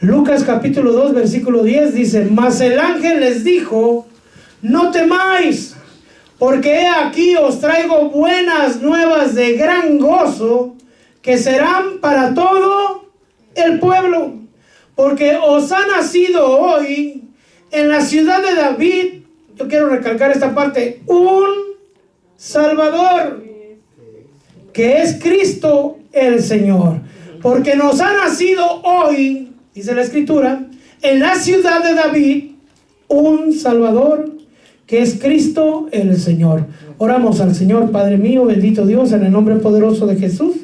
Lucas capítulo 2 versículo 10 dice: mas el ángel les dijo: no temáis, porque he aquí os traigo buenas nuevas de gran gozo, que serán para todo el pueblo, porque os ha nacido hoy en la ciudad de David, yo quiero recalcar esta parte, un Salvador, que es Cristo el Señor. Porque nos ha nacido hoy, dice la Escritura, en la ciudad de David, un Salvador, que es Cristo el Señor. Oramos al Señor. Padre mío, bendito Dios, en el nombre poderoso de Jesús.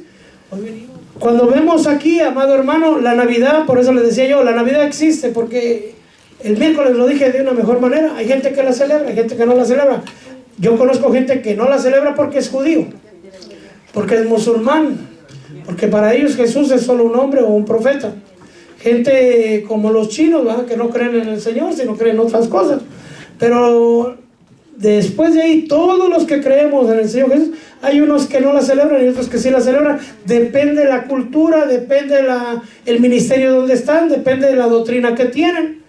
Cuando vemos aquí, amado hermano, la Navidad, por eso les decía yo, la Navidad existe, porque el miércoles lo dije de una mejor manera. Hay gente que la celebra, hay gente que no la celebra. Yo conozco gente que no la celebra porque es judío, porque es musulmán, porque para ellos Jesús es solo un hombre o un profeta. Gente como los chinos, ¿verdad?, que no creen en el Señor, sino creen en otras cosas. Pero después de ahí, todos los que creemos en el Señor Jesús, hay unos que no la celebran y otros que sí la celebran. Depende de la cultura, depende el ministerio donde están, depende de la doctrina que tienen.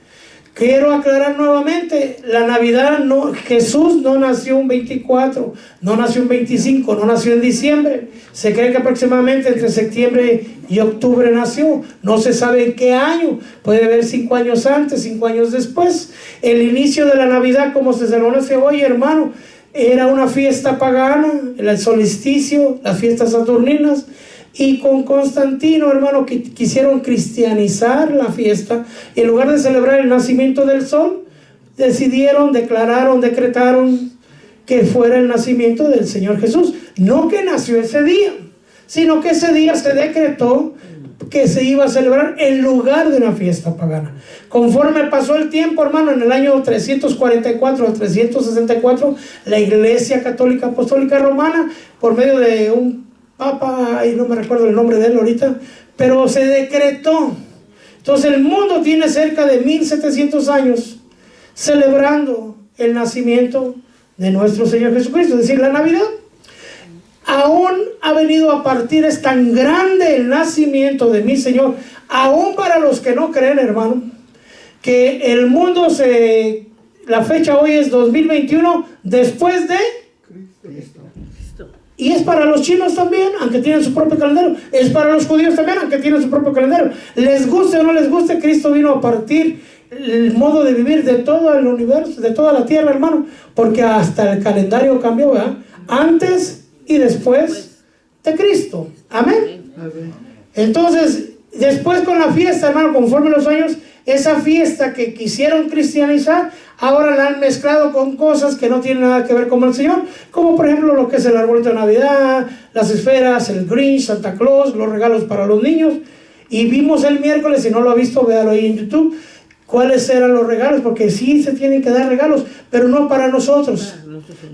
Quiero aclarar nuevamente, la Navidad, no, Jesús no nació un 24, no nació un 25, no nació en diciembre. Se cree que aproximadamente entre septiembre y octubre nació. No se sabe en qué año, puede haber 5 años antes, 5 años después. El inicio de la Navidad, como se conoce hoy, hermano, era una fiesta pagana, el solsticio, las fiestas saturninas. Y con Constantino, hermano, que quisieron cristianizar la fiesta. Y en lugar de celebrar el nacimiento del sol, decretaron que fuera el nacimiento del Señor Jesús. No que nació ese día, sino que ese día se decretó que se iba a celebrar en lugar de una fiesta pagana. Conforme pasó el tiempo, hermano, en el año 344 al 364, la Iglesia Católica Apostólica Romana, por medio de un Papa, y no me recuerdo el nombre de él ahorita, pero se decretó. Entonces el mundo tiene cerca de 1700 años celebrando el nacimiento de nuestro Señor Jesucristo, es decir, la Navidad. Aún ha venido a partir, es tan grande el nacimiento de mi Señor, aún para los que no creen, hermano, que el mundo la fecha hoy es 2021 después de Cristo. Y es para los chinos también, aunque tienen su propio calendario. Es para los judíos también, aunque tienen su propio calendario. Les guste o no les guste, Cristo vino a partir el modo de vivir de todo el universo, de toda la tierra, hermano. Porque hasta el calendario cambió, ¿verdad? Antes y después de Cristo. Amén. Entonces, después con la fiesta, hermano, conforme los años, esa fiesta que quisieron cristianizar, ahora la han mezclado con cosas que no tienen nada que ver con el Señor, como por ejemplo lo que es el arbolito de Navidad, las esferas, el Grinch, Santa Claus, los regalos para los niños. Y vimos el miércoles, si no lo ha visto, véalo ahí en YouTube, cuáles eran los regalos, porque sí se tienen que dar regalos, pero no para nosotros,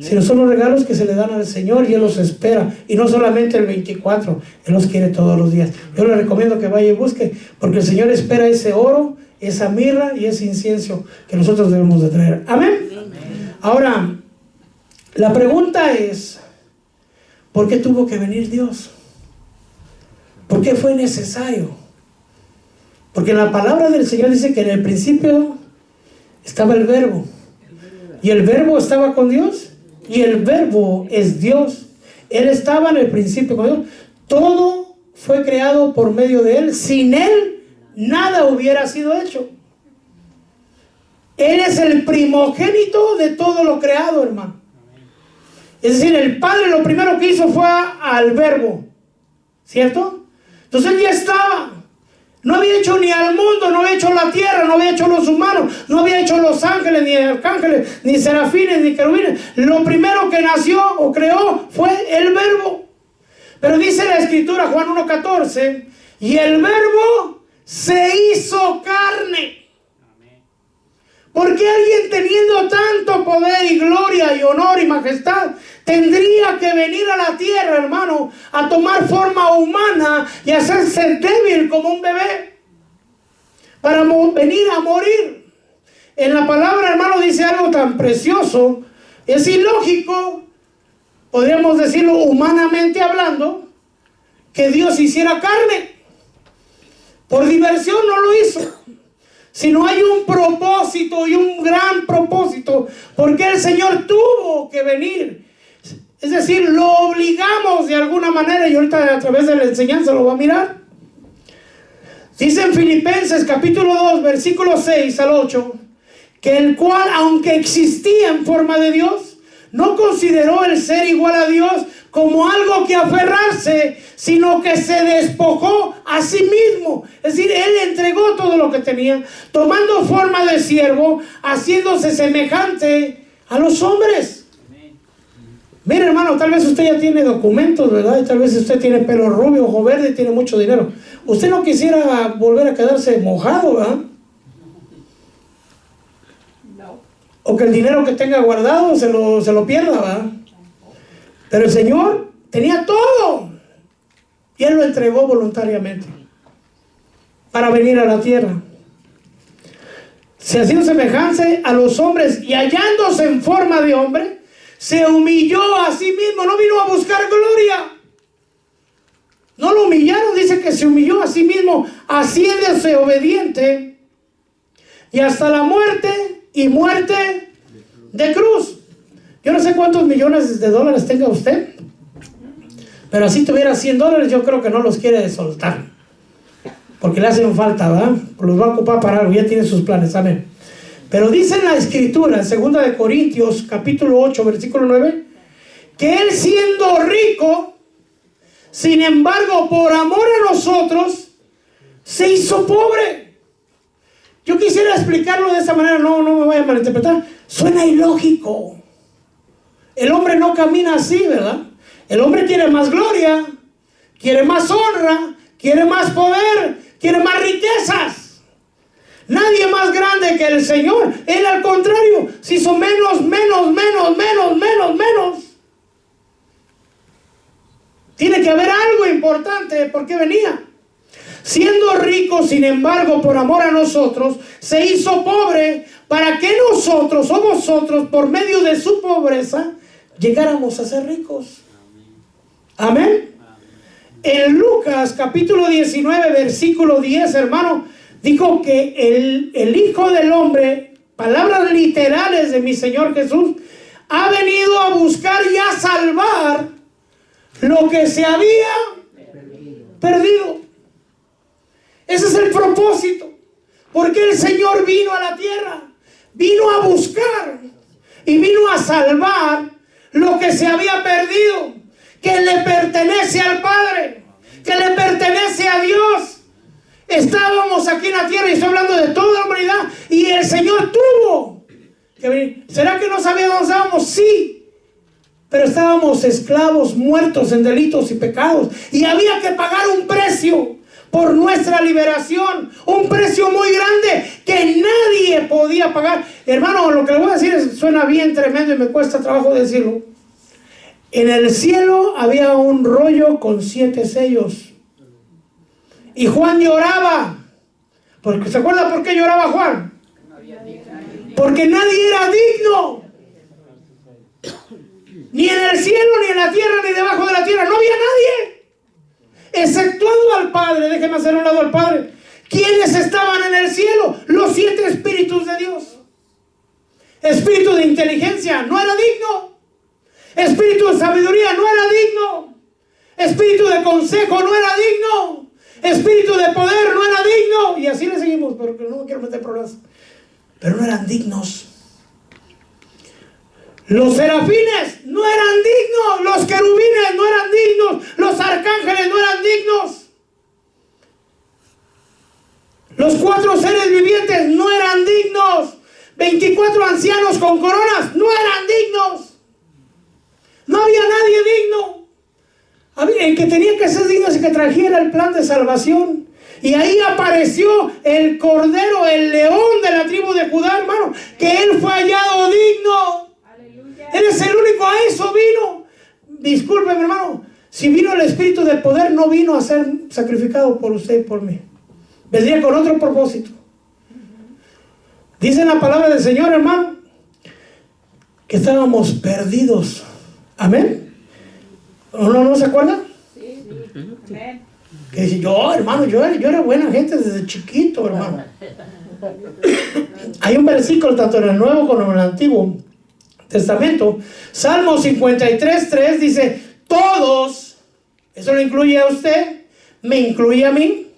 sino son los regalos que se le dan al Señor y Él los espera, y no solamente el 24, Él los quiere todos los días. Yo le recomiendo que vaya y busque, porque el Señor espera ese oro, esa mirra y ese incienso que nosotros debemos de traer. Amén. Ahora, la pregunta es, ¿por qué tuvo que venir Dios? ¿Por qué fue necesario? Porque la palabra del Señor dice que en el principio estaba el Verbo, y el Verbo estaba con Dios, y el Verbo es Dios. Él estaba en el principio con Dios. Todo fue creado por medio de Él. Sin Él nada hubiera sido hecho. Él es el primogénito de todo lo creado, hermano. Es decir, el Padre lo primero que hizo fue al Verbo, ¿cierto? Entonces Él ya estaba. No había hecho ni al mundo, no había hecho la tierra, no había hecho los humanos, no había hecho los ángeles, ni arcángeles, ni serafines, ni querubines. Lo primero que nació o creó fue el Verbo. Pero dice la Escritura, Juan 1:14, y el Verbo se hizo carne. ¿Por qué alguien teniendo tanto poder y gloria y honor y majestad tendría que venir a la tierra, hermano, a tomar forma humana y hacerse débil como un bebé para venir a morir? En la palabra, hermano, dice algo tan precioso. Es ilógico, podríamos decirlo humanamente hablando, que Dios hiciera carne. Por diversión no lo hizo, sino hay un propósito, y un gran propósito, porque el Señor tuvo que venir. Es decir, lo obligamos de alguna manera, y ahorita a través de la enseñanza lo va a mirar. Dice en Filipenses capítulo 2, versículos 6 al 8, que el cual, aunque existía en forma de Dios, no consideró el ser igual a Dios como algo que aferrarse, sino que se despojó a sí mismo. Es decir, Él entregó todo lo que tenía, tomando forma de siervo, haciéndose semejante a los hombres. Mire, hermano, tal vez usted ya tiene documentos, ¿verdad? Y tal vez usted tiene pelo rubio, ojo verde y tiene mucho dinero. Usted no quisiera volver a quedarse mojado, ¿verdad? No. O que el dinero que tenga guardado se lo pierda, ¿verdad? Pero el Señor tenía todo y Él lo entregó voluntariamente para venir a la tierra. Se hacía semejante a los hombres y hallándose en forma de hombre, se humilló a sí mismo. No vino a buscar gloria. No lo humillaron, dice que se humilló a sí mismo, haciéndose obediente y hasta la muerte, y muerte de cruz. Yo no sé cuántos millones de dólares tenga usted, pero si tuviera $100, yo creo que no los quiere soltar, porque le hacen falta, ¿verdad? Los va a ocupar para algo, ya tiene sus planes, amén. Pero dice en la Escritura, en 2 de Corintios, capítulo 8, versículo 9, que Él siendo rico, sin embargo, por amor a nosotros, se hizo pobre. Yo quisiera explicarlo de esa manera, no me vaya a malinterpretar. Suena ilógico. El hombre no camina así, ¿verdad? El hombre quiere más gloria, quiere más honra, quiere más poder, quiere más riquezas. Nadie más grande que el Señor. Él al contrario, se hizo menos. Tiene que haber algo importante. ¿Por qué venía? Siendo rico, sin embargo, por amor a nosotros, se hizo pobre para que nosotros o vosotros, por medio de su pobreza, llegáramos a ser ricos. Amén. En Lucas capítulo 19, versículo 10, hermano, dijo que el Hijo del Hombre, palabras literales de mi Señor Jesús, ha venido a buscar y a salvar lo que se había perdido. Ese es el propósito. Porque el Señor vino a la tierra, vino a buscar y vino a salvar lo que se había perdido, que le pertenece al Padre, que le pertenece a Dios. Estábamos aquí en la tierra, y estoy hablando de toda la humanidad, y el Señor tuvo que venir. ¿Será que no sabíamos dónde estábamos? Sí. Pero estábamos esclavos, muertos en delitos y pecados, y había que pagar un precio por nuestra liberación, un precio muy grande que nadie podía pagar. Hermano, lo que le voy a decir suena bien tremendo y me cuesta trabajo decirlo. En el cielo había un rollo con 7 sellos, y Juan lloraba. Porque, ¿se acuerda por qué lloraba Juan? Porque nadie era digno. Ni en el cielo, ni en la tierra, ni debajo de la tierra. No había nadie, exceptuando al Padre. Déjeme hacer un lado al Padre. ¿Quiénes estaban en el cielo? Los 7 espíritus de Dios. Espíritu de inteligencia, no era digno. Espíritu de sabiduría, no era digno. Espíritu de consejo, no era digno. Espíritu de poder, no era digno. Y así le seguimos, pero no me quiero meter problemas. Pero no eran dignos. Los serafines no eran dignos, los querubines no eran dignos, los arcángeles no eran dignos, los 4 seres vivientes no eran dignos, 24 ancianos con coronas no eran dignos. No había nadie digno. El que tenía que ser digno es el que trajera el plan de salvación. Y ahí apareció el Cordero, el León de la tribu de Judá, hermano, que Él fue hallado digno. Él es el único, a eso vino. Discúlpeme, hermano, si vino el Espíritu de poder, no vino a ser sacrificado por usted y por mí. Vendría con otro propósito. Dice la palabra del Señor, hermano, que estábamos perdidos. Amén. ¿O no se acuerdan? Que dice, yo, hermano, yo era buena gente desde chiquito, hermano. Hay un versículo tanto en el Nuevo como en el Antiguo Testamento. Salmo 53:3 dice, todos, eso lo incluye a usted, me incluye a mí,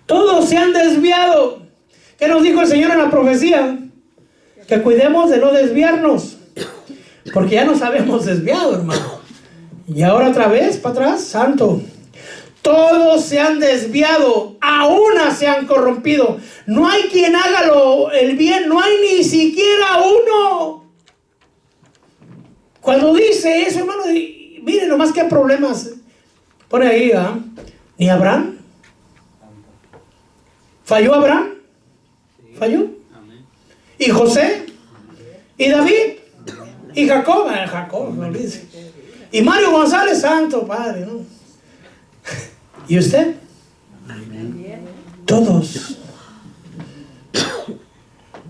todos se han desviado. ¿Qué nos dijo el Señor en la profecía? Que cuidemos de no desviarnos, porque ya nos habíamos desviado, hermano. Y ahora otra vez para atrás, santo. Todos se han desviado, a una se han corrompido. No hay quien haga el bien, no hay ni siquiera uno. Cuando dice eso, hermano, miren nomás qué problemas pone ahí, ¿ah? Ni Abraham. ¿Falló Abraham? ¿Falló? ¿Y José? ¿Y David? ¿Y Jacob? Jacob, no olvides. ¿Y Mario González? Santo Padre, ¿no? ¿Y usted? Todos.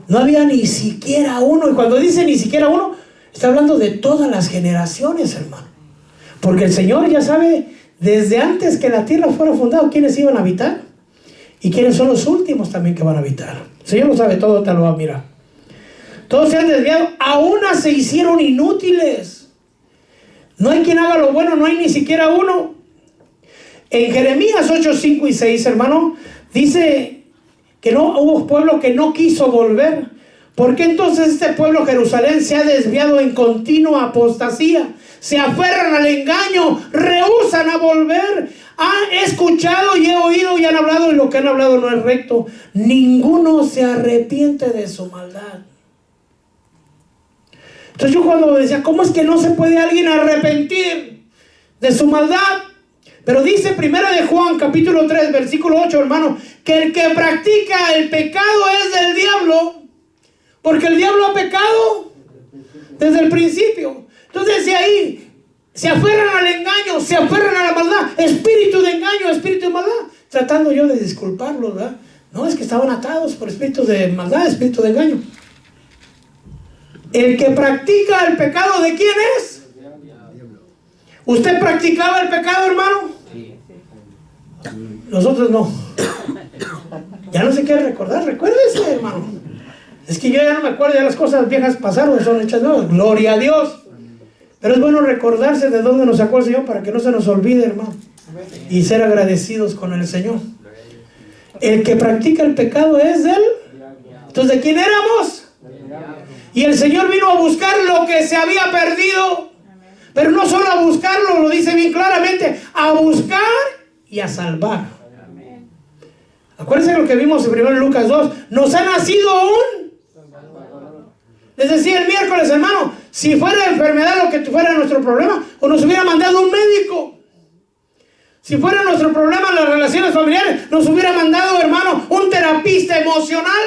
No había ni siquiera uno. Y cuando dice ni siquiera uno, está hablando de todas las generaciones, hermano. Porque el Señor ya sabe, desde antes que la tierra fuera fundada, quiénes iban a habitar y quiénes son los últimos también que van a habitar. El Señor lo sabe todo, te lo va a mirar. Todos se han desviado, a una se hicieron inútiles. No hay quien haga lo bueno, no hay ni siquiera uno. En Jeremías 8, 5 y 6, hermano, dice que no hubo pueblo que no quiso volver. ¿Por qué entonces este pueblo Jerusalén se ha desviado en continua apostasía? Se aferran al engaño, rehúsan a volver. He escuchado y he oído y han hablado, y lo que han hablado no es recto. Ninguno se arrepiente de su maldad. Entonces yo cuando decía, ¿cómo es que no se puede alguien arrepentir de su maldad? Pero dice 1 de Juan capítulo 3 versículo 8, hermano, que el que practica el pecado es del diablo, porque el diablo ha pecado desde el principio. Entonces si ahí se aferran al engaño, se aferran a la maldad, espíritu de engaño, espíritu de maldad, tratando yo de disculparlos, ¿verdad? No, es que estaban atados por espíritu de maldad, espíritu de engaño. El que practica el pecado, ¿de quién es? ¿Usted practicaba el pecado, hermano? Nosotros no. Ya no se quiere recordar, recuérdese, hermano. Es que yo ya no me acuerdo, ya las cosas viejas pasaron, son hechas nuevas. Gloria a Dios. Pero es bueno recordarse de dónde nos sacó el Señor para que no se nos olvide, hermano. Y ser agradecidos con el Señor. El que practica el pecado es de él. Entonces, ¿de quién éramos? Y el Señor vino a buscar lo que se había perdido. Pero no solo a buscarlo, lo dice bien claramente, a buscar y a salvar. Acuérdense de lo que vimos en 1 Lucas 2. Nos ha nacido un... Les decía el miércoles, hermano, si fuera enfermedad lo que fuera nuestro problema, o nos hubiera mandado un médico. Si fuera nuestro problema las relaciones familiares, nos hubiera mandado, hermano, un terapista emocional.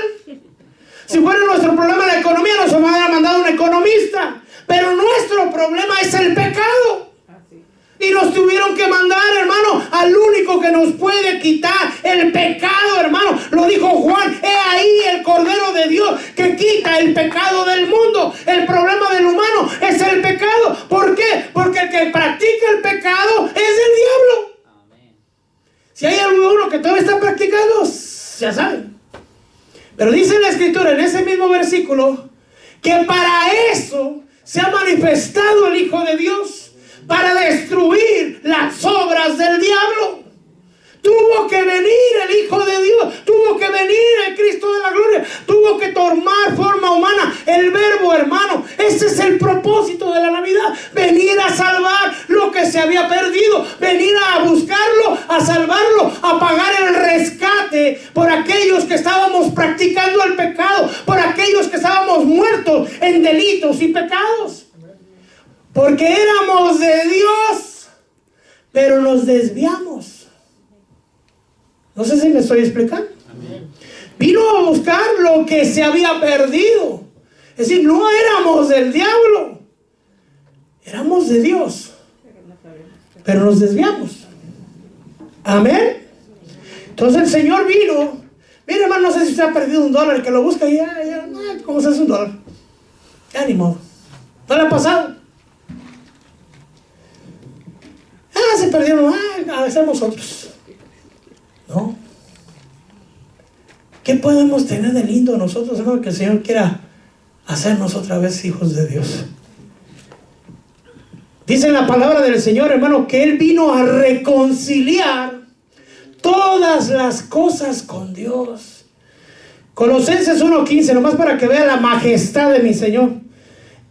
Si fuera nuestro problema la economía, nos hubiera mandado un economista. Pero nuestro problema es el pecado. Y nos tuvieron que mandar, hermano, al único que nos puede quitar el pecado, hermano. Lo dijo Juan, he ahí el Cordero de Dios que quita el pecado del mundo. El problema del humano es el pecado. ¿Por qué? Porque el que practica el pecado es el diablo. Amén. Si hay alguno que todavía está practicando, ya saben. Pero dice la Escritura en ese mismo versículo que para eso se ha manifestado el Hijo de Dios, para destruir las obras del diablo. Tuvo que venir el Hijo de Dios, tuvo que venir el Cristo de la gloria, tuvo que tomar forma humana, el Verbo, hermano. Ese es el propósito de la Navidad, venir a salvar lo que se había perdido, venir a buscarlo, a salvarlo, a pagar el rescate por aquellos que estábamos practicando el pecado, por aquellos que estábamos muertos en delitos y pecados. Porque éramos de Dios, pero nos desviamos. No sé si me estoy explicando. Amén. Vino a buscar lo que se había perdido. Es decir, no éramos del diablo, éramos de Dios, pero nos desviamos. Amén. Entonces el Señor vino. Mira, hermano, no sé si usted ha perdido $1, que lo busca y ya, ¿cómo se hace $1? Ya ni modo. ¿No le ha pasado? se perdieron, hacemos otros. ¿No? ¿Qué podemos tener de lindo nosotros, hermano, que el Señor quiera hacernos otra vez hijos de Dios? Dice en la palabra del Señor, hermano, que Él vino a reconciliar todas las cosas con Dios. Colosenses 1:15, nomás para que vea la majestad de mi Señor.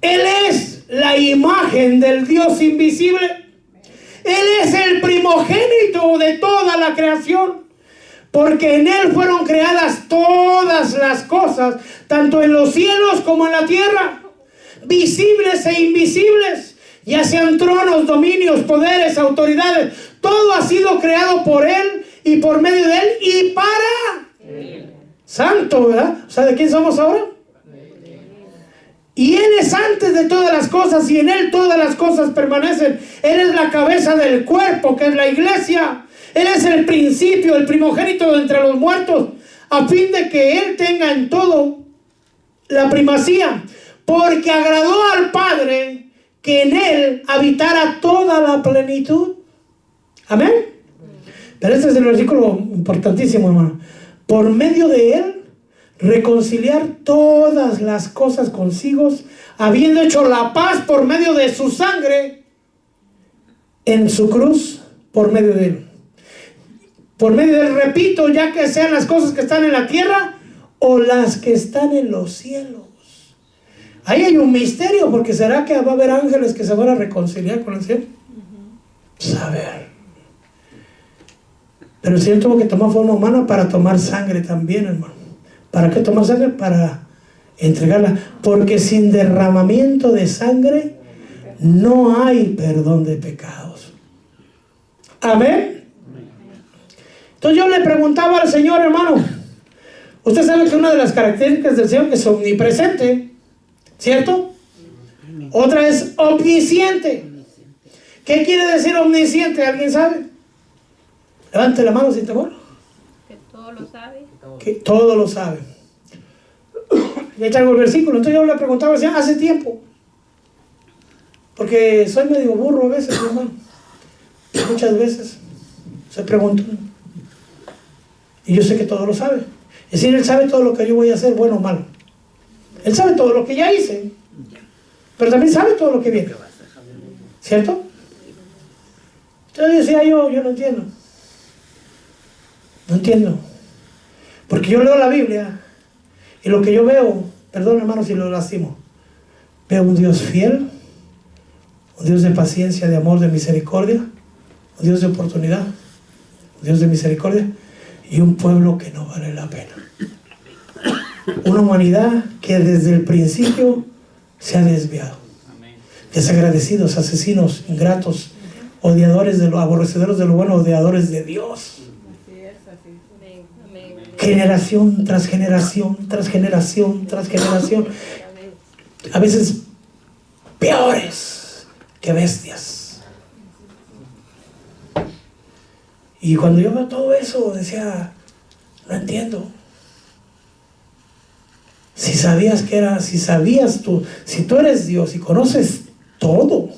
Él es la imagen del Dios invisible. Él es el primogénito de toda la creación, porque en Él fueron creadas todas las cosas, tanto en los cielos como en la tierra, visibles e invisibles, ya sean tronos, dominios, poderes, autoridades. Todo ha sido creado por Él y por medio de Él y para Él. Santo, ¿verdad? O sea, ¿de quién somos ahora? Y Él es antes de todas las cosas, y en Él todas las cosas permanecen. Él es la cabeza del cuerpo, que es la iglesia. Él es el principio, el primogénito de entre los muertos, a fin de que Él tenga en todo la primacía, porque agradó al Padre que en Él habitara toda la plenitud. Amén. Pero este es el versículo importantísimo, hermano. Por medio de Él reconciliar todas las cosas consigo, habiendo hecho la paz por medio de su sangre en su cruz, por medio de Él. Por medio de Él, repito, ya que sean las cosas que están en la tierra o las que están en los cielos. Ahí hay un misterio, porque ¿será que va a haber ángeles que se van a reconciliar con el cielo? Saber. Pero el Señor tuvo que tomar forma humana para tomar sangre también, hermano. ¿Para qué tomar sangre? Para entregarla. Porque sin derramamiento de sangre no hay perdón de pecados. Amén. Entonces yo le preguntaba al Señor, hermano, usted sabe que una de las características del Señor es omnipresente, ¿cierto? Otra es omnisciente. ¿Qué quiere decir omnisciente? ¿Alguien sabe? Levante la mano sin temor. Que todo lo sabe. Que todo lo sabe. Ya traigo el versículo. Entonces yo le preguntaba hace tiempo, porque soy medio burro a veces, hermano. Muchas veces se preguntan. Y yo sé que todo lo sabe. Es decir, Él sabe todo lo que yo voy a hacer, bueno o malo. Él sabe todo lo que ya hice, pero también sabe todo lo que viene. ¿Cierto? Entonces decía yo no entiendo. No entiendo. Porque yo leo la Biblia y lo que yo veo, perdón hermano si lo lastimo, veo un Dios fiel, un Dios de paciencia, de amor, de misericordia, un Dios de oportunidad, un Dios de misericordia, y un pueblo que no vale la pena. Una humanidad que desde el principio se ha desviado. Desagradecidos, asesinos, ingratos, odiadores de lo, aborrecedores de lo bueno, odiadores de Dios. Generación tras generación, tras generación, tras generación. A veces peores que bestias. Y cuando yo veo todo eso, decía, no entiendo. Si sabías que era, si sabías tú, si tú eres Dios y conoces todo,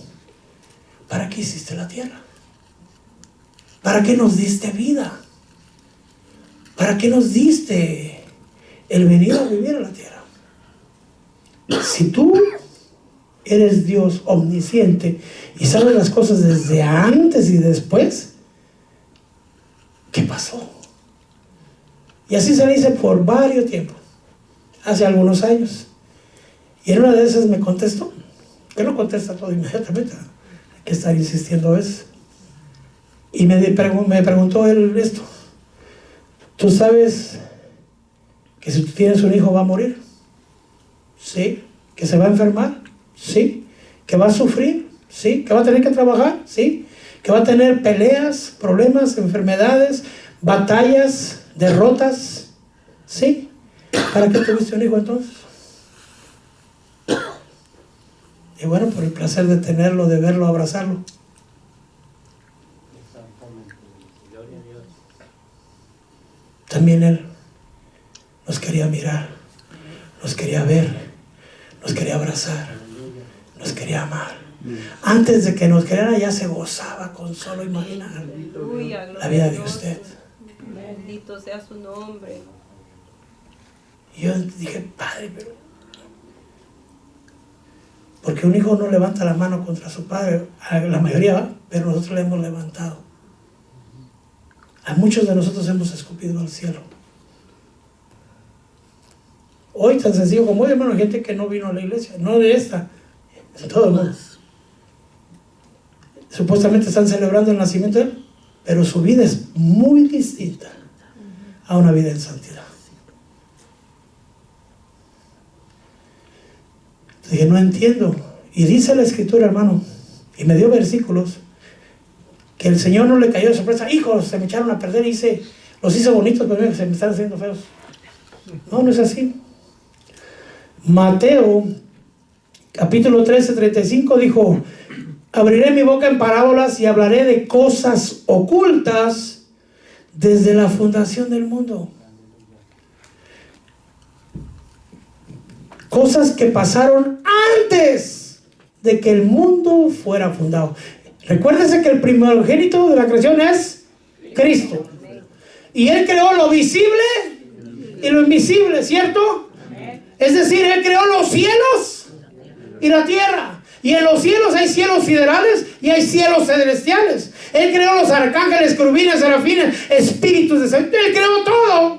¿para qué hiciste la tierra? ¿Para qué nos diste vida? ¿Para qué nos diste el venir a vivir a la tierra? Si tú eres Dios omnisciente y sabes las cosas desde antes y después, ¿qué pasó? Y así se dice por varios tiempos, hace algunos años. Y en una de esas me contestó, que no contesta todo inmediatamente, hay que estar insistiendo a veces. Y me preguntó él esto: ¿tú sabes que si tú tienes un hijo va a morir? Sí. ¿Que se va a enfermar? Sí. ¿Que va a sufrir? Sí. ¿Que va a tener que trabajar? Sí. ¿Que va a tener peleas, problemas, enfermedades, batallas, derrotas? Sí. ¿Para qué tuviste un hijo entonces? Y bueno, por el placer de tenerlo, de verlo, abrazarlo. También Él nos quería mirar, nos quería ver, nos quería abrazar, nos quería amar. Antes de que nos creara ya se gozaba con solo imaginar Aleluya, la vida de gloria a Dios. usted. Bendito sea su nombre. Y yo dije, Padre, pero porque un hijo no levanta la mano contra su padre, la mayoría va, pero nosotros le hemos levantado. A muchos de nosotros hemos escupido al cielo. Hoy tan sencillo como hoy, hermano, hay gente que no vino a la iglesia, no de esta, en todo el mundo. Supuestamente están celebrando el nacimiento de él, pero su vida es muy distinta a una vida en santidad. Dije, no entiendo. Y dice la escritura, hermano, y me dio versículos, que el Señor no le cayó de sorpresa. Hijos, se me echaron a perder, los hice bonitos, pero se me están haciendo feos. No, no es así. Mateo, capítulo 13, 35, dijo, abriré mi boca en parábolas y hablaré de cosas ocultas desde la fundación del mundo. Cosas que pasaron antes de que el mundo fuera fundado. Recuérdese que el primogénito de la creación es Cristo. Y Él creó lo visible y lo invisible, ¿cierto? Es decir, Él creó los cielos y la tierra. Y en los cielos hay cielos siderales y hay cielos celestiales. Él creó los arcángeles, querubines, serafines, espíritus de Dios. Él creó todo.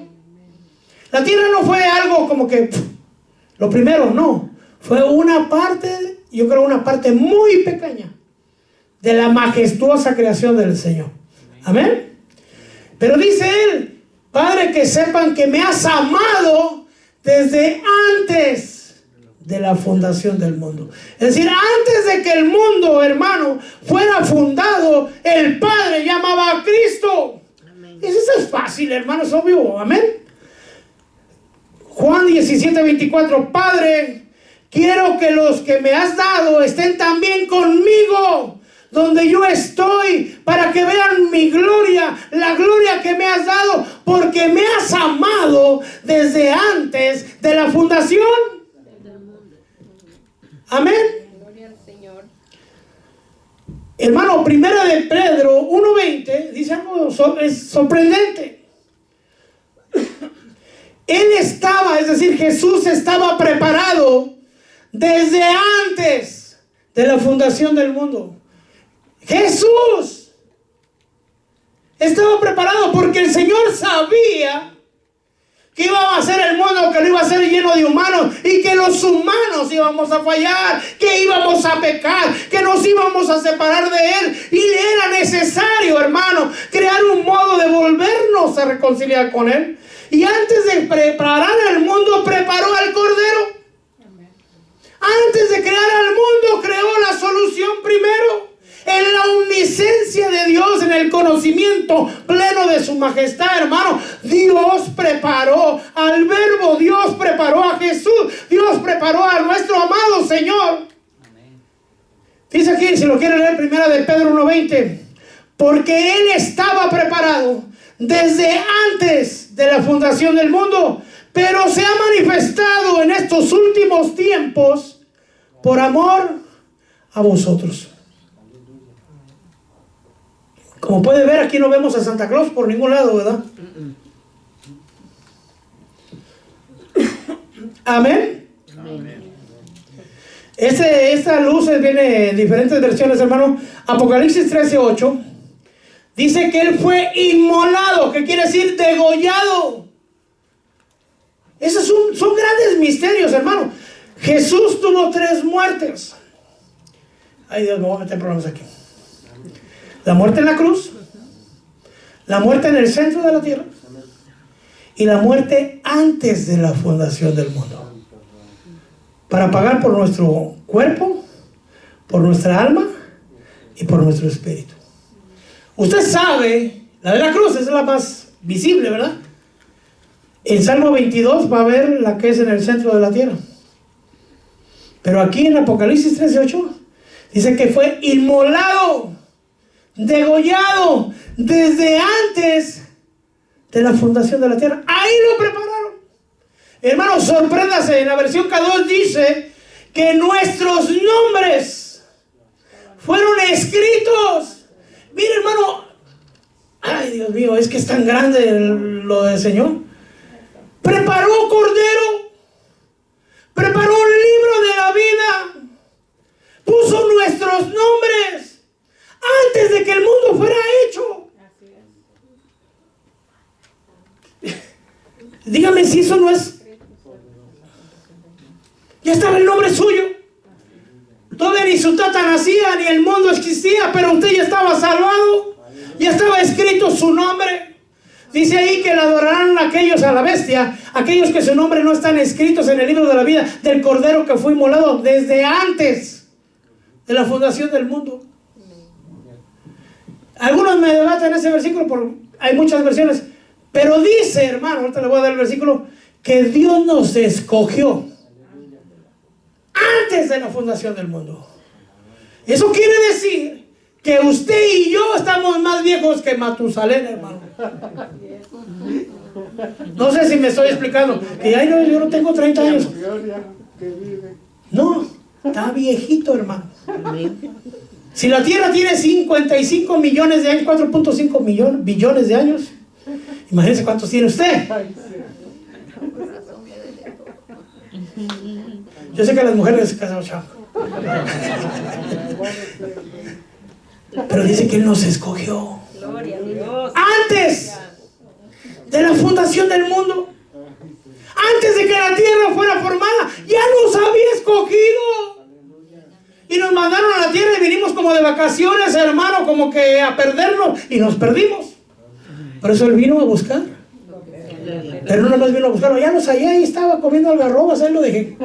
La tierra no fue algo como que lo primero, no. Fue una parte, yo creo una parte muy pequeña de la majestuosa creación del Señor. Amén. Pero dice Él, Padre, que sepan que me has amado desde antes de la fundación del mundo. Es decir, antes de que el mundo, hermano, fuera fundado, el Padre llamaba a Cristo. Y eso es fácil, hermano, es obvio. Amén. Juan 17:24, Padre, quiero que los que me has dado estén también conmigo donde yo estoy, para que vean mi gloria, la gloria que me has dado, porque me has amado desde antes de la fundación. Amén. Gloria al Señor. Hermano, primera de Pedro 1:20 dice algo es sorprendente. Él estaba, es decir, Jesús estaba preparado desde antes de la fundación del mundo. Jesús estaba preparado porque el Señor sabía que iba a ser el mundo, que lo iba a ser lleno de humanos y que los humanos íbamos a fallar, que íbamos a pecar, que nos íbamos a separar de Él, y era necesario, hermano, crear un modo de volvernos a reconciliar con Él. Y antes de preparar el mundo, preparó al Cordero. Antes de crear al mundo, creó la solución primero. En la omnisciencia de Dios, en el conocimiento pleno de su majestad, hermano, Dios preparó al Verbo, Dios preparó a Jesús, Dios preparó a nuestro amado Señor. Amén. Dice aquí, si lo quiere leer, primera de Pedro 1:20, porque Él estaba preparado desde antes de la fundación del mundo, pero se ha manifestado en estos últimos tiempos por amor a vosotros. Como puede ver, aquí no vemos a Santa Claus por ningún lado, ¿verdad? Amén. Amén. Esta luz viene en diferentes versiones, hermano. Apocalipsis 13:8 dice que Él fue inmolado, que quiere decir degollado. Esos son grandes misterios, hermano. Jesús tuvo 3 muertes. Ay, Dios, me voy a meter problemas aquí. La muerte en la cruz, la muerte en el centro de la tierra y la muerte antes de la fundación del mundo, para pagar por nuestro cuerpo, por nuestra alma y por nuestro espíritu. Usted sabe, la de la cruz es la más visible, ¿verdad? En Salmo 22 va a ver la que es en el centro de la tierra. Pero aquí en Apocalipsis 13:8 dice que fue inmolado, degollado desde antes de la fundación de la tierra. Ahí lo prepararon. Hermano, sorpréndase, en la versión K2 dice que nuestros nombres fueron escritos. Mire, hermano, ay, Dios mío, es que es tan grande lo del Señor. Preparó cordero, preparó un libro de la vida, puso nuestros nombres antes de que el mundo fuera hecho. Dígame si eso no es. Ya estaba el nombre suyo. Todavía ni su tata nacía, ni el mundo existía, pero usted ya estaba salvado. Ya estaba escrito su nombre. Dice ahí que le adorarán aquellos a la bestia, aquellos que su nombre no están escritos en el libro de la vida del Cordero que fue inmolado desde antes de la fundación del mundo. Algunos me debaten ese versículo, hay muchas versiones, pero dice, hermano, ahorita le voy a dar el versículo, que Dios nos escogió antes de la fundación del mundo. Eso quiere decir que usted y yo estamos más viejos que Matusalén, hermano. No sé si me estoy explicando. Que ya yo no tengo 30 años. No, está viejito, hermano. Si la Tierra tiene 55 millones de años, 4.5 billones de años, imagínense cuántos tiene usted. Yo sé que las mujeres se casan, chao. Pero dice que Él nos escogió antes de la fundación del mundo, antes de que la tierra fuera formada. Ya nos había escogido y nos mandaron a la tierra y vinimos como de vacaciones, hermano, como que a perdernos, y nos perdimos. Por eso Él vino a buscar. Pero no nomás vino a buscarlo, ya los hallé, ahí estaba comiendo algarrobas, ahí lo dejé.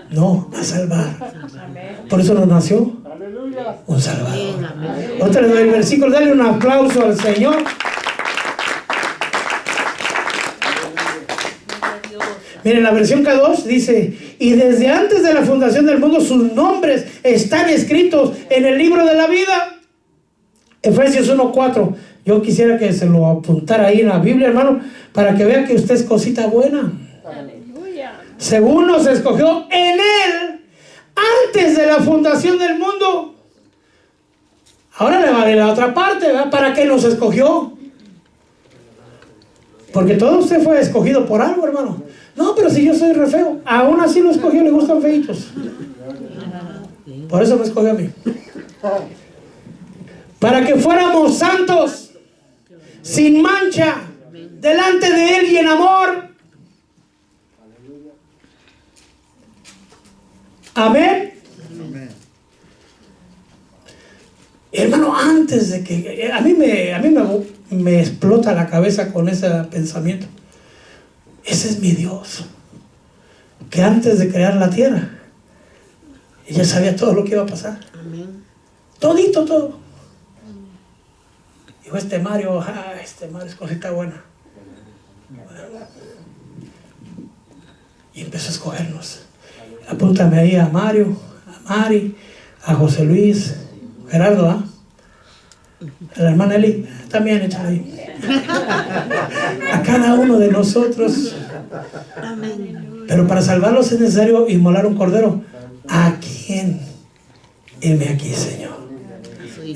No, a salvar. Por eso nos nació un Salvador. Otra vez el versículo, dale un aplauso al Señor. Miren, la versión K2 dice: y desde antes de la fundación del mundo sus nombres están escritos en el libro de la vida. Efesios 1:4. Yo quisiera que se lo apuntara ahí en la Biblia, hermano, para que vea que usted es cosita buena. Aleluya. Según nos escogió en Él antes de la fundación del mundo. Ahora le va a ver la otra parte, ¿verdad? ¿Para qué nos escogió? Porque todo usted fue escogido por algo, hermano. No, pero si yo soy re feo, aún así lo escogió, le gustan feitos. Por eso me escogió a mí. Para que fuéramos santos, sin mancha, delante de Él y en amor. Amén. Hermano, antes de que a mí me explota la cabeza con ese pensamiento. Ese es mi Dios, que antes de crear la tierra ella sabía todo lo que iba a pasar. Amén. Todito, todo. Dijo este Mario es cosita buena. Y empezó a escogernos. Apúntame ahí a Mario, a Mari, a José Luis, Gerardo, ¿ah? A la hermana Eli, también échale ahí. A cada uno de nosotros. Pero para salvarlos es necesario inmolar un cordero. ¿A quién? Heme aquí, Señor.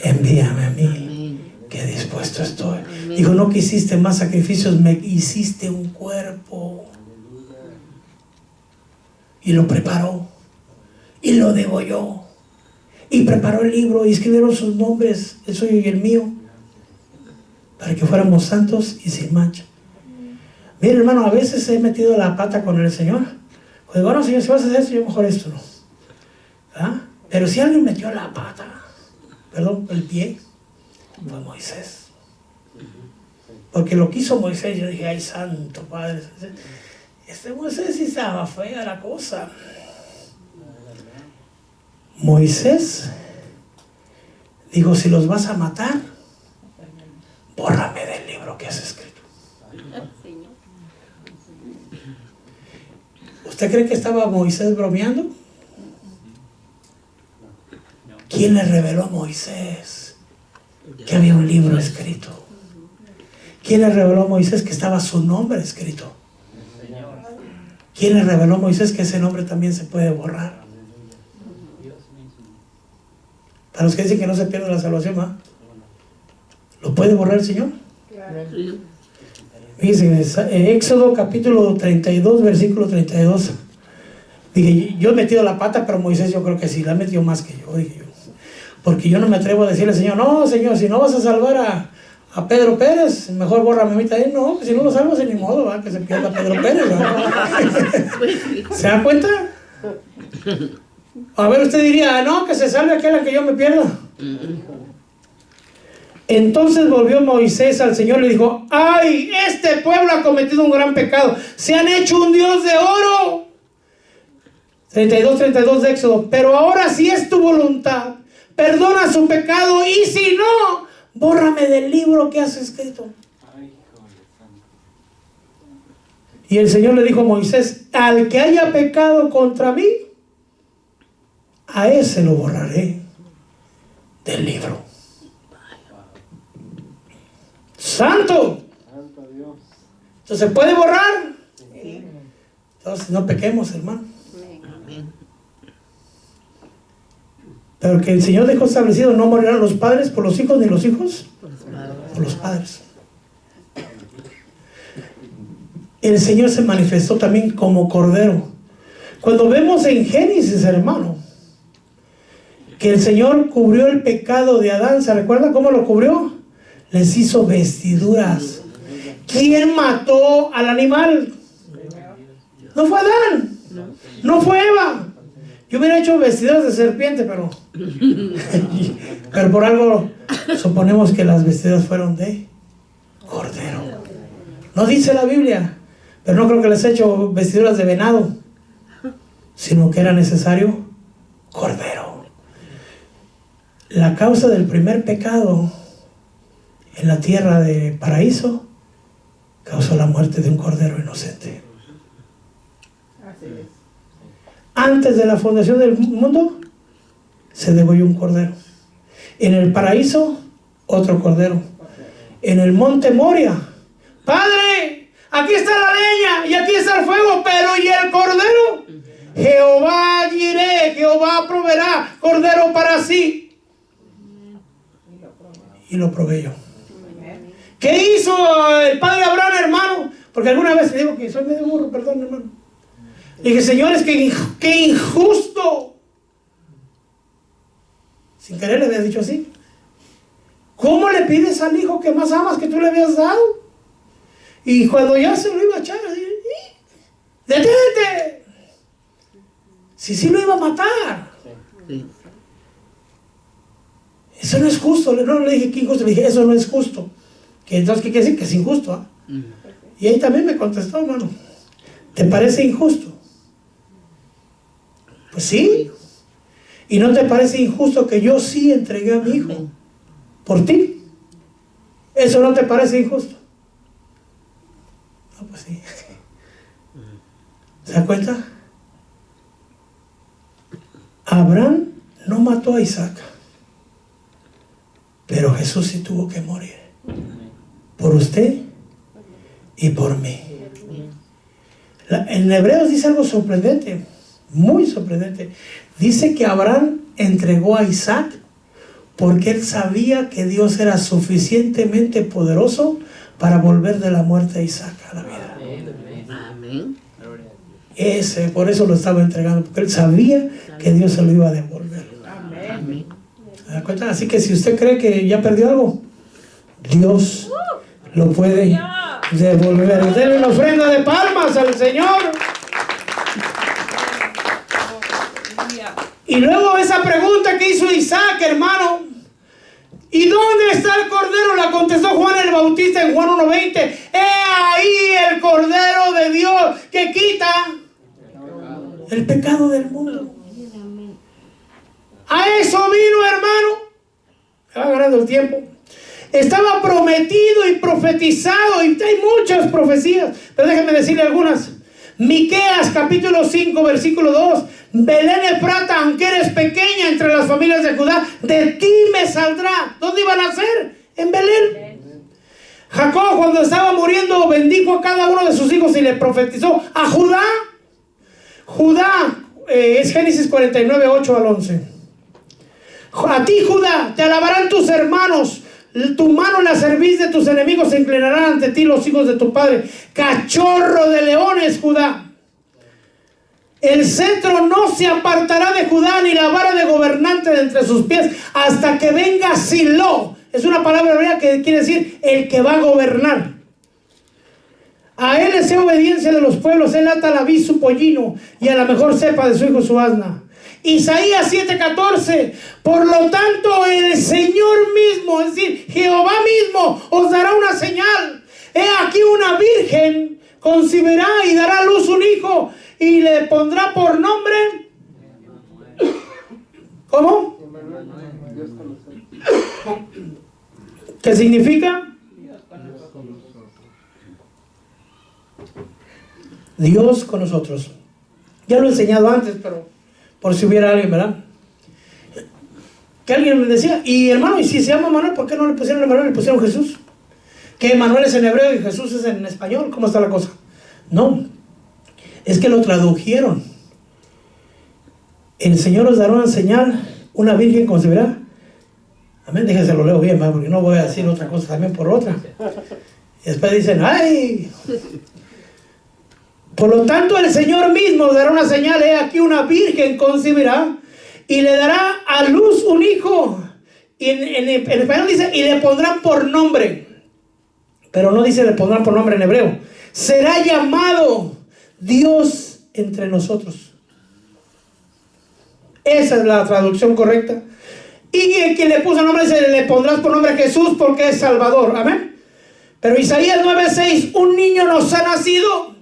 Envíame a mí, que dispuesto estoy. Dijo, no quisiste más sacrificios, me hiciste un cuerpo. Y lo preparó. Y lo degolló. Y preparó el libro y escribieron sus nombres, el suyo y el mío, para que fuéramos santos y sin mancha. Mire, hermano, a veces he metido la pata con el Señor. Pues digo, no, Señor, si vas a hacer esto, yo mejor esto no. ¿Ah? Pero si alguien metió la pata, el pie, fue Moisés. Porque lo que hizo Moisés, yo dije, ay, santo Padre, este Moisés sí estaba fea la cosa. Moisés dijo, si los vas a matar, bórrame del libro que has escrito. ¿Usted cree que estaba Moisés bromeando? ¿Quién le reveló a Moisés que había un libro escrito? ¿Quién le reveló a Moisés que estaba su nombre escrito? ¿Quién le reveló a Moisés que ese nombre también se puede borrar? A los que dicen que no se pierde la salvación, ¿va? ¿Lo puede borrar el Señor? Fíjense, Éxodo capítulo 32, versículo 32. Dije, yo he metido la pata, pero Moisés yo creo que sí, la ha metido más que yo, dije yo. Porque yo no me atrevo a decirle al Señor, no, Señor, si no vas a salvar a Pedro Pérez, mejor bórrame a mí también. No, si no lo salvas, ni modo, ¿va? Que se pierda Pedro Pérez, ¿va? ¿Se da cuenta? A ver, usted diría, no, que se salve aquel a que yo me pierda. Entonces volvió Moisés al Señor y le dijo, ay, este pueblo ha cometido un gran pecado, se han hecho un Dios de oro. 32 de Éxodo, pero ahora si es tu voluntad, perdona su pecado, y si no, bórrame del libro que has escrito. Y el Señor le dijo a Moisés, al que haya pecado contra mí, a ese lo borraré del libro. ¡Santo! Entonces, ¿se puede borrar? Entonces, no pequemos, hermano. Pero que el Señor dejó establecido, no morirán los padres por los hijos, ni los hijos por los padres. El Señor se manifestó también como Cordero. Cuando vemos en Génesis, hermano, que el Señor cubrió el pecado de Adán, ¿se recuerda cómo lo cubrió? Les hizo vestiduras. ¿Quién mató al animal? No fue Adán, no fue Eva. Yo hubiera hecho vestiduras de serpiente, pero por algo suponemos que las vestiduras fueron de cordero. No dice la Biblia, pero no creo que les haya hecho vestiduras de venado, sino que era necesario cordero. La causa del primer pecado en la tierra de paraíso causó la muerte de un cordero inocente. Así es. Antes de la fundación del mundo se degolló un cordero. En el paraíso, otro cordero. En el monte Moria, Padre, aquí está la leña y aquí está el fuego, pero ¿y el cordero? Jehová diré, Jehová proveerá cordero para sí. Y lo probé yo. ¿Qué hizo el padre Abraham, hermano? Porque alguna vez le digo que soy medio burro, perdón, hermano. Le dije, señores, qué injusto. Sin querer le había dicho así. ¿Cómo le pides al hijo que más amas que tú le habías dado? Y cuando ya se lo iba a echar, así, ¡detente! Si sí lo iba a matar. Sí. Eso no es justo. No le dije que injusto, le dije, eso no es justo. Que entonces, ¿qué quiere decir? Que es injusto. Y ahí también me contestó, hermano, ¿te parece injusto? Pues sí. ¿Y no te parece injusto que yo sí entregué a mi hijo por ti? ¿Eso no te parece injusto? No, pues sí. ¿Se da cuenta? Abraham no mató a Isaac, pero Jesús sí tuvo que morir por usted y por mí. En Hebreos dice algo sorprendente, muy sorprendente. Dice que Abraham entregó a Isaac porque él sabía que Dios era suficientemente poderoso para volver de la muerte a Isaac a la vida. Amén. Por eso lo estaba entregando, porque él sabía que Dios se lo iba a devolver. Amén. ¿Se da cuenta? Así que si usted cree que ya perdió algo, Dios lo puede devolver. Denle una ofrenda de palmas al Señor. Y luego esa pregunta que hizo Isaac, hermano, ¿y dónde está el cordero? La contestó Juan el Bautista en Juan 1:20. He ahí el cordero de Dios que quita el pecado del mundo. A eso vino, hermano. Me va ganando el tiempo. Estaba prometido y profetizado, y hay muchas profecías, pero déjenme decirle algunas. Miqueas capítulo 5 versículo 2. Belén Efrata, aunque eres pequeña entre las familias de Judá, de ti me saldrá. ¿Dónde iban a nacer? En Belén. Jacob, cuando estaba muriendo, bendijo a cada uno de sus hijos y le profetizó a Judá. Judá, es Génesis 49, 8 al 11. A ti, Judá, te alabarán tus hermanos. Tu mano en la cerviz de tus enemigos se inclinarán ante ti los hijos de tu padre. Cachorro de leones, Judá. El cetro no se apartará de Judá, ni la vara de gobernante de entre sus pies, hasta que venga Silo. Es una palabra hebrea que quiere decir el que va a gobernar. A él le sea obediencia de los pueblos. Él ata la vid su pollino, y a la mejor cepa de su hijo su asna. Isaías 7:14. Por lo tanto, el Señor mismo, es decir, Jehová mismo, os dará una señal. He aquí, una virgen concebirá y dará a luz un hijo, y le pondrá por nombre. ¿Cómo? ¿Qué significa? Dios con nosotros. Ya lo he enseñado antes, pero por si hubiera alguien, ¿verdad? Que alguien me decía, y hermano, y si se llama Manuel, ¿por qué no le pusieron Manuel, le pusieron Jesús? Que Manuel es en hebreo y Jesús es en español. ¿Cómo está la cosa? No, es que lo tradujeron. El Señor os dará una señal, una virgen concebirá. Amén, déjense lo leo bien, ¿verdad? Porque no voy a decir otra cosa también por otra. Y después dicen, ¡ay! Por lo tanto, el Señor mismo dará una señal. He aquí, una virgen concebirá y le dará a luz un hijo. Y en español dice, y le pondrán por nombre. Pero no dice le pondrán por nombre en hebreo. Será llamado Dios entre nosotros. Esa es la traducción correcta. Y el que le puso el nombre dice, le pondrás por nombre Jesús, porque es Salvador. Amén. Pero Isaías 9:6, un niño nos ha nacido,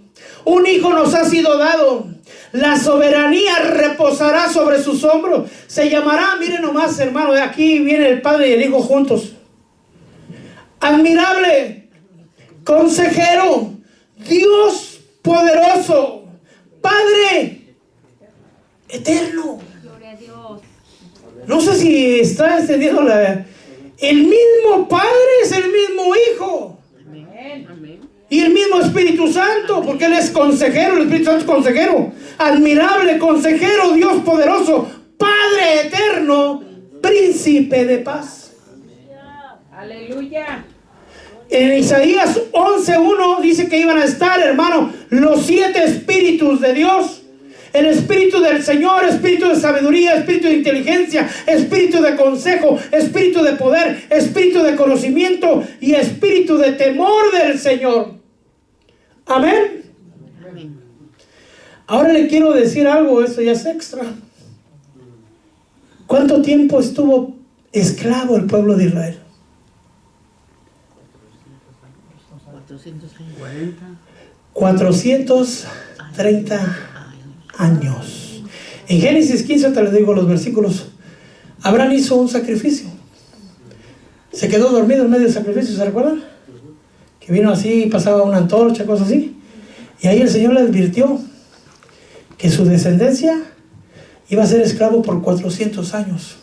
un hijo nos ha sido dado. La soberanía reposará sobre sus hombros. Se llamará, miren nomás, hermano, de aquí viene el Padre y el Hijo juntos. Admirable, consejero, Dios poderoso, Padre eterno. Gloria a Dios. No sé si está entendiendo el mismo Padre es el mismo Hijo. Amén. Y el mismo Espíritu Santo, porque Él es consejero, el Espíritu Santo es consejero. Admirable, consejero, Dios poderoso, Padre eterno, príncipe de paz. Aleluya. En Isaías 11:1 dice que iban a estar, hermano, los 7 espíritus de Dios. El espíritu del Señor, espíritu de sabiduría, espíritu de inteligencia, espíritu de consejo, espíritu de poder, espíritu de conocimiento y espíritu de temor del Señor. Amén. Amén. Ahora le quiero decir algo, eso ya es extra. ¿Cuánto tiempo estuvo esclavo el pueblo de Israel? 430 años. En Génesis 15, te les digo los versículos. Abraham hizo un sacrificio. Se quedó dormido en medio del sacrificio, ¿se recuerdan? Que vino así, pasaba una antorcha, cosas así. Y ahí el Señor le advirtió que su descendencia iba a ser esclavo por 400 años.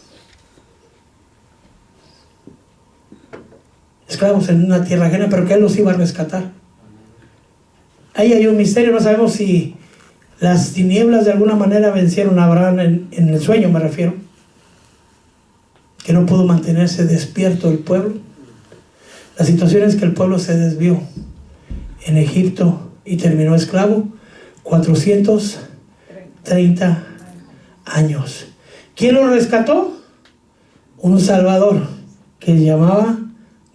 Esclavos en una tierra ajena, pero que Él los iba a rescatar. Ahí hay un misterio, no sabemos si las tinieblas de alguna manera vencieron a Abraham en el sueño, me refiero. Que no pudo mantenerse despierto el pueblo. La situación es que el pueblo se desvió en Egipto y terminó esclavo 430 años. ¿Quién lo rescató? Un Salvador que se llamaba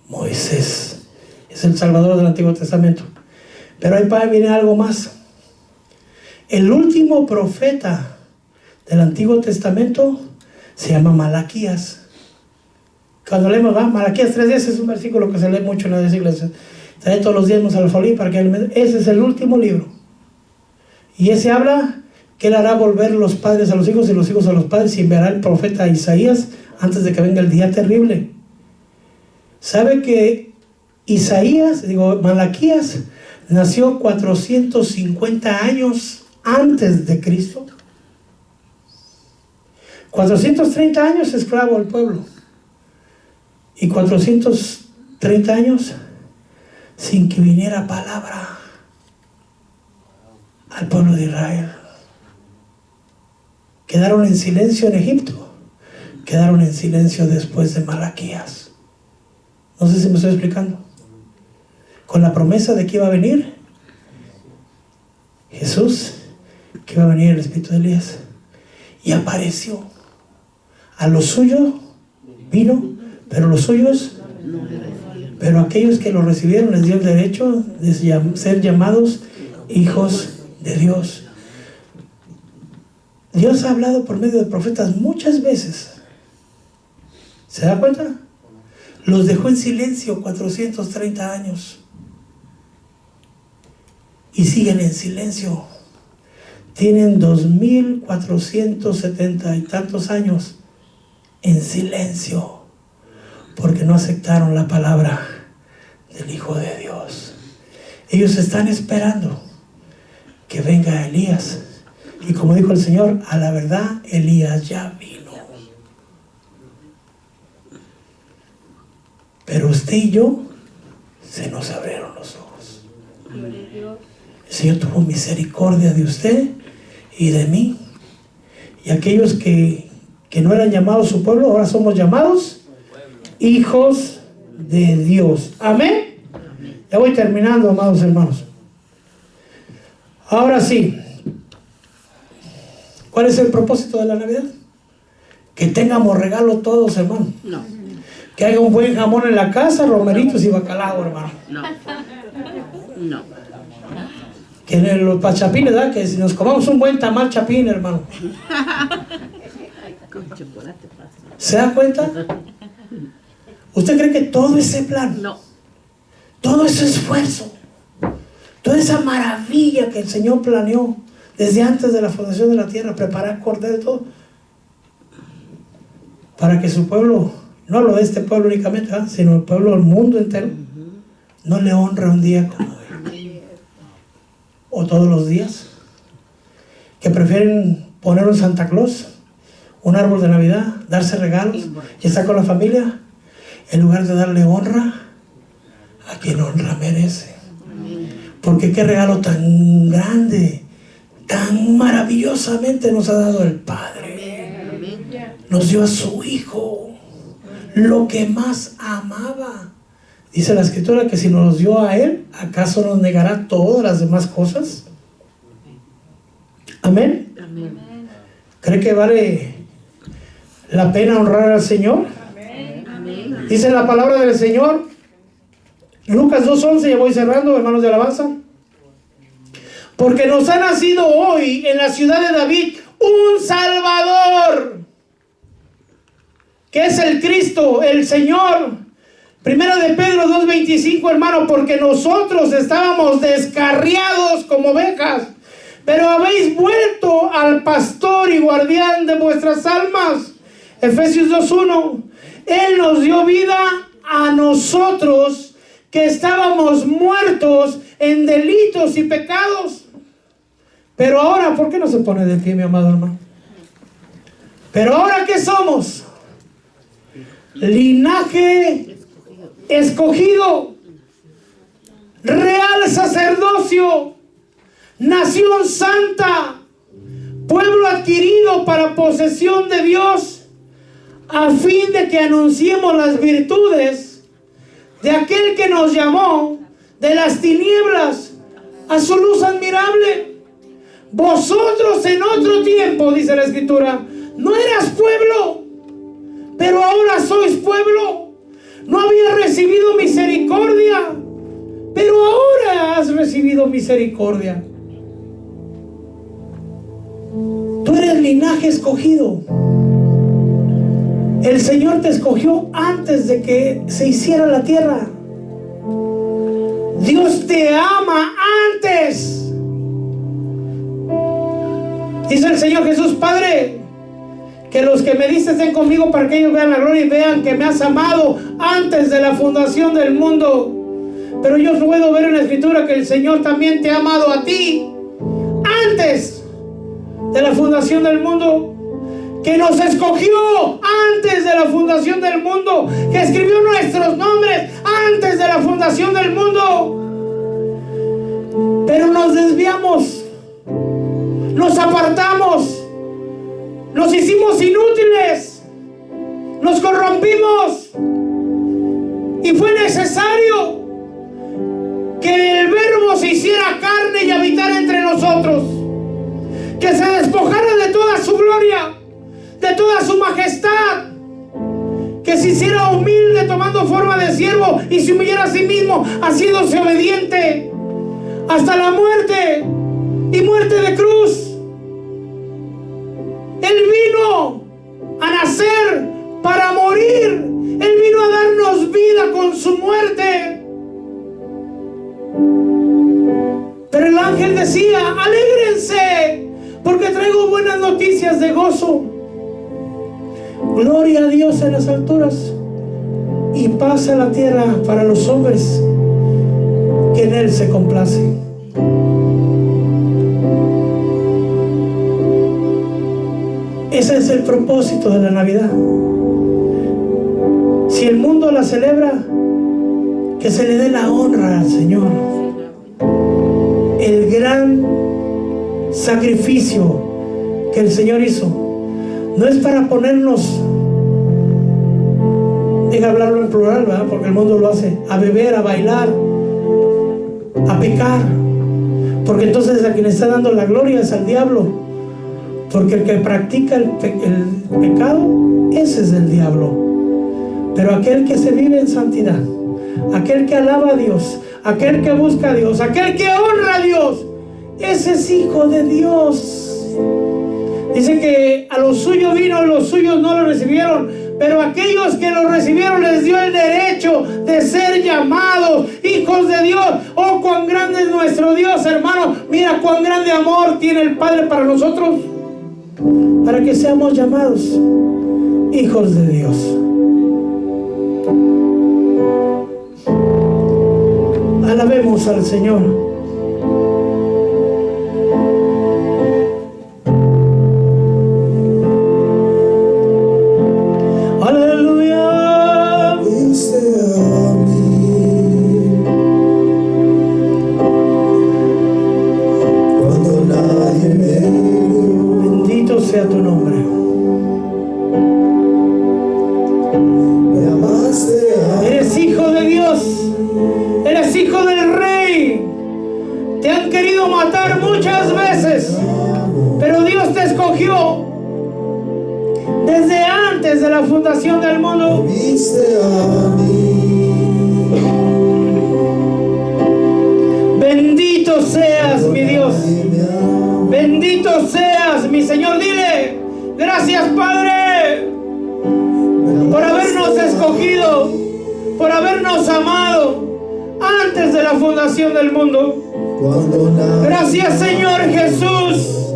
Moisés. Es el Salvador del Antiguo Testamento. Pero ahí viene algo más. El último profeta del Antiguo Testamento se llama Malaquías. Cuando leemos Malaquías 3:10 es un versículo que se lee mucho en las iglesias. Trae todos los diezmos al alfolí para que ese es el último libro. Y ese habla que Él hará volver los padres a los hijos y los hijos a los padres, y enviará el profeta Isaías antes de que venga el día terrible. ¿Sabe que Malaquías nació 450 años antes de Cristo? 430 años esclavo al pueblo. Y 430 años sin que viniera palabra al pueblo de Israel. Quedaron en silencio en Egipto. quedaron en silencio después de Malaquías. No sé si me estoy explicando. Con la promesa de que iba a venir Jesús, que iba a venir el espíritu de Elías, y apareció. A los suyos vino, pero los suyos, pero aquellos que lo recibieron les dio el derecho de ser llamados hijos de Dios. Dios ha hablado por medio de profetas muchas veces. ¿Se da cuenta? Los dejó en silencio 430 años. Y siguen en silencio. Tienen 2470 y tantos años en silencio, porque no aceptaron la palabra del Hijo de Dios. Ellos están esperando que venga Elías. Y como dijo el Señor, a la verdad, Elías ya vino. Pero usted y yo, se nos abrieron los ojos. El Señor tuvo misericordia de usted y de mí. Y aquellos que no eran llamados su pueblo, ahora somos llamados hijos de Dios. Amén. Ya voy terminando, amados hermanos. Ahora sí, ¿cuál es el propósito de la Navidad? Que tengamos regalo todos, hermano. No. Que haya un buen jamón en la casa, romeritos y bacalao, hermano. No. No. Que en los pachapines, ¿verdad? Que si nos comamos un buen tamal chapín, hermano. Con chocolate pasa. ¿Se da cuenta? ¿Usted cree que todo ese plan, No. todo ese esfuerzo, toda esa maravilla que el Señor planeó desde antes de la fundación de la tierra, preparar cordero y todo, para que su pueblo, no lo de este pueblo únicamente, ¿verdad?, sino el pueblo del mundo entero, no le honre un día como hoy, o todos los días, que prefieren poner un Santa Claus, un árbol de Navidad, darse regalos y estar con la familia, en lugar de darle honra a quien honra merece. Porque qué regalo tan grande, tan maravillosamente nos ha dado el Padre. Nos dio a su Hijo, lo que más amaba. Dice la Escritura que si nos dio a Él, ¿acaso nos negará todas las demás cosas? Amén. ¿Cree que vale la pena honrar al Señor? Dice la palabra del Señor, Lucas 2:11, ya voy cerrando, hermanos de alabanza. Porque nos ha nacido hoy en la ciudad de David un Salvador, que es el Cristo, el Señor. Primera de Pedro 2:25, hermano, porque nosotros estábamos descarriados como ovejas, pero habéis vuelto al pastor y guardián de vuestras almas. Efesios 2:1. Él nos dio vida a nosotros que estábamos muertos en delitos y pecados. Pero ahora, ¿por qué no se pone de pie, mi amado hermano? Pero ahora, ¿qué somos? Linaje escogido, real sacerdocio, nación santa, pueblo adquirido para posesión de Dios, a fin de que anunciemos las virtudes de aquel que nos llamó de las tinieblas a su luz admirable. Vosotros en otro tiempo, dice la Escritura, no eras pueblo, pero ahora sois pueblo. No habías recibido misericordia, pero ahora has recibido misericordia. Tú eres linaje escogido. El Señor te escogió antes de que se hiciera la tierra. Dios te ama antes. Dice el Señor Jesús: Padre, que los que me diste estén conmigo para que ellos vean la gloria y vean que me has amado antes de la fundación del mundo. Pero yo puedo ver en la Escritura que el Señor también te ha amado a ti antes de la fundación del mundo, que nos escogió antes de la fundación del mundo, que escribió nuestros nombres antes de la fundación del mundo. Pero nos desviamos, nos apartamos, nos hicimos inútiles, fue necesario que el Verbo se hiciera carne y habitara entre nosotros, que se despojara de toda su gloria, de toda su majestad, que se hiciera humilde tomando forma de siervo y se humillara a sí mismo, haciéndose obediente hasta la muerte y muerte de cruz. Él vino a nacer para morir. Él vino a darnos vida con su muerte. Pero el ángel decía: alégrense, porque traigo buenas noticias de gozo. Gloria a Dios en las alturas y paz en la tierra para los hombres que en Él se complace. Ese es el propósito de la Navidad. Si el mundo la celebra, que se le dé la honra al Señor. El gran sacrificio que el Señor hizo no es para ponernos, deja hablarlo en plural, ¿verdad? Porque el mundo lo hace, a beber, a bailar, a pecar, porque entonces a quien está dando la gloria es al diablo, porque el que practica el pecado, ese es el diablo. Pero aquel que se vive en santidad, aquel que alaba a Dios, aquel que busca a Dios, aquel que honra a Dios, ese es hijo de Dios. Dice que a los suyos vino, los suyos no lo recibieron, pero aquellos que lo recibieron les dio el derecho de ser llamados hijos de Dios. Oh, cuán grande es nuestro Dios, hermano. Mira cuán grande amor tiene el Padre para nosotros, para que seamos llamados hijos de Dios. Alabemos al Señor. Sea tu nombre. Eres hijo de Dios, eres hijo del Rey. Te han querido matar muchas veces, pero Dios te escogió desde antes de la fundación del mundo. Bendito seas, mi Dios. Bendito seas, mi Señor. Dile: gracias, Padre, por habernos escogido, por habernos amado antes de la fundación del mundo. Gracias, Señor Jesús,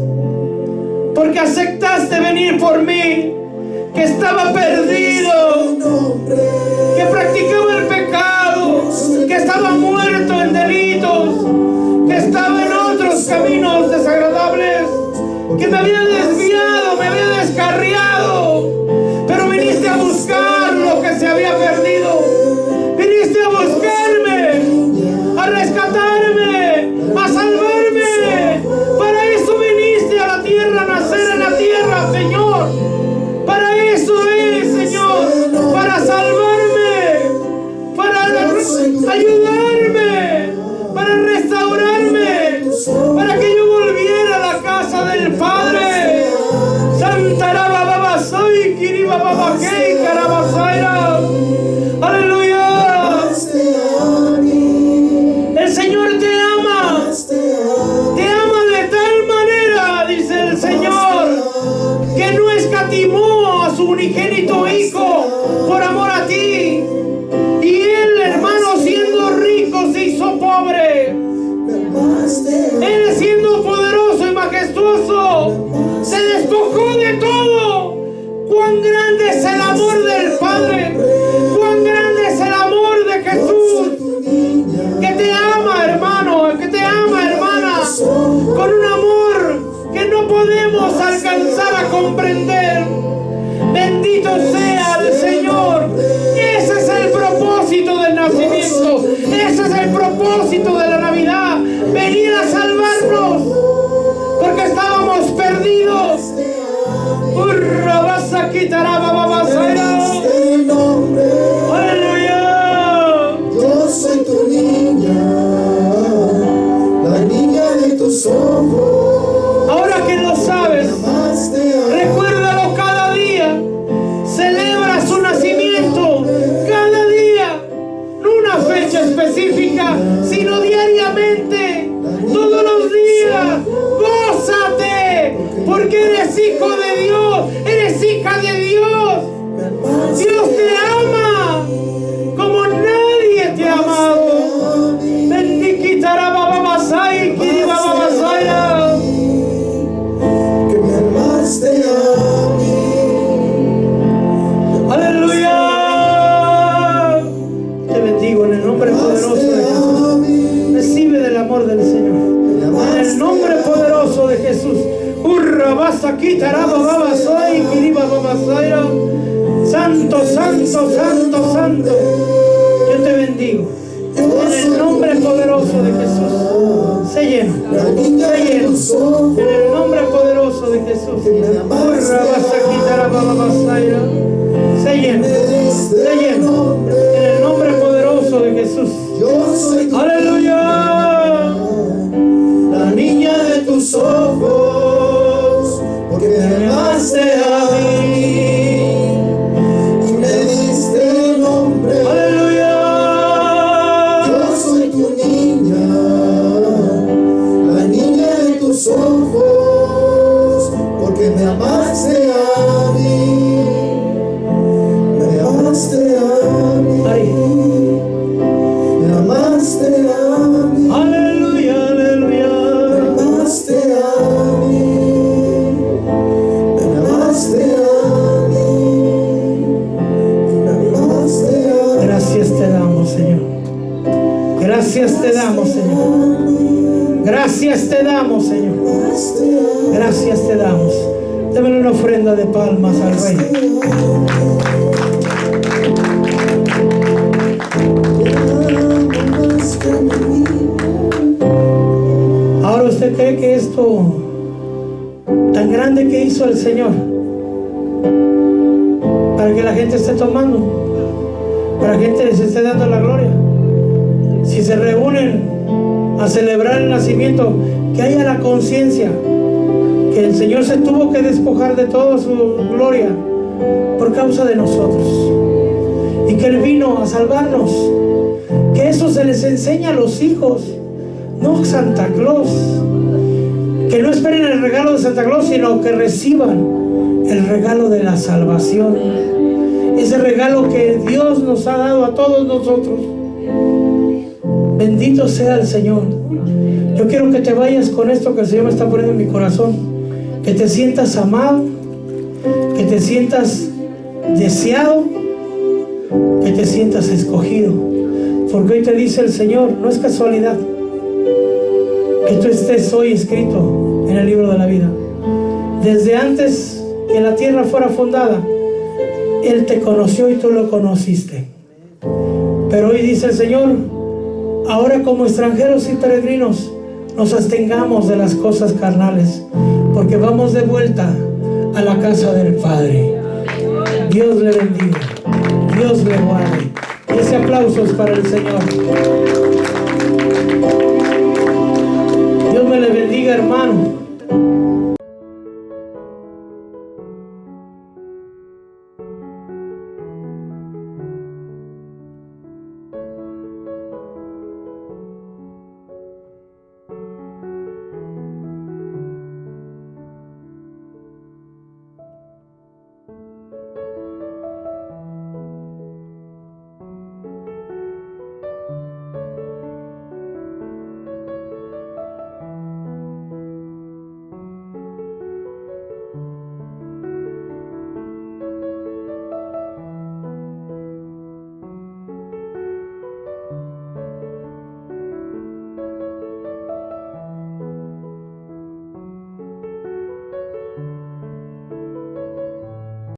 porque aceptaste venir por mí, que estaba perdido, que practicaba el pecado, que estaba muerto en delitos, que estaba en otros caminos desagradables, que me había desviado, me había descarriado, pero viniste a buscar lo que se había perdido. Viniste a buscarme, a rescatarme, a salvarme. Para eso viniste a la tierra, a nacer en la tierra, Señor. Para eso es, Señor, para salvarme, para ayudarme, para restaurarme, para que yo volviera a la casa del Padre. Santaraba baba soy kiriba baba kei karabasaira. Aleluya. El Señor te ama de tal manera, dice el Señor, que no escatimó a su unigénito Hijo por amor a ti. Y Él, hermano, siendo rico, se hizo pobre. Él, siendo poderoso y majestuoso, se despojó de todo. Cuán grande es el amor del Padre, cuán grande es el amor de Jesús, que te ama, hermano, que te ama, hermana, con un amor que no podemos alcanzar a comprender. Bendito sea el Señor. Ese es el propósito del nacimiento, ese es el propósito de la Navidad, venir a salvarnos, porque estábamos perdidos. Aleluya. rabasa quitaraba baba soy kiriba baba soira. Santo, santo, santo, santo. Yo te bendigo. En el nombre poderoso de Jesús. Sé lleno. Sé lleno. En el nombre poderoso de Jesús. Rabasa quitaraba baba soira. Sé lleno. Sé lleno. En el nombre poderoso de Jesús. Aleluya. La niña de tus ojos, porque me amaste a mí y me diste nombre. Aleluya. Yo soy tu niña, la niña de tus ojos, porque me amaste a mí, me amaste a mí, Ay. me amaste a mí. Aleluya, aleluya. Me amaste a mí, me amaste a mí, me amaste a mí. Gracias te damos, Señor. Gracias te damos, Señor. Gracias te damos, Señor. Gracias te damos. Démosle una ofrenda de palmas al Rey. Ahora, ¿usted cree que esto tan grande que hizo el Señor para que la gente esté tomando, para que la gente les esté dando la gloria? Si se reúnen a celebrar el nacimiento, que haya la conciencia que el Señor se tuvo que despojar de toda su gloria por causa de nosotros, y que Él vino a salvarnos. Que eso se les enseña a los hijos, no Santa Claus. Que no esperen el regalo de Santa Claus, sino que reciban el regalo de la salvación, ese regalo que Dios nos ha dado a todos nosotros. Bendito sea el Señor. Yo quiero que te vayas con esto que el Señor me está poniendo en mi corazón, que te sientas amado, que te sientas deseado, que te sientas escogido, porque hoy te dice el Señor, no es casualidad que tú estés hoy escrito en el libro de la vida. Desde antes que la tierra fuera fundada, Él te conoció y tú lo conociste. Pero hoy dice el Señor, ahora como extranjeros y peregrinos, nos abstengamos de las cosas carnales, porque vamos de vuelta a la casa del Padre. Dios le bendiga, Dios le guarde. Y ese aplauso es para el Señor.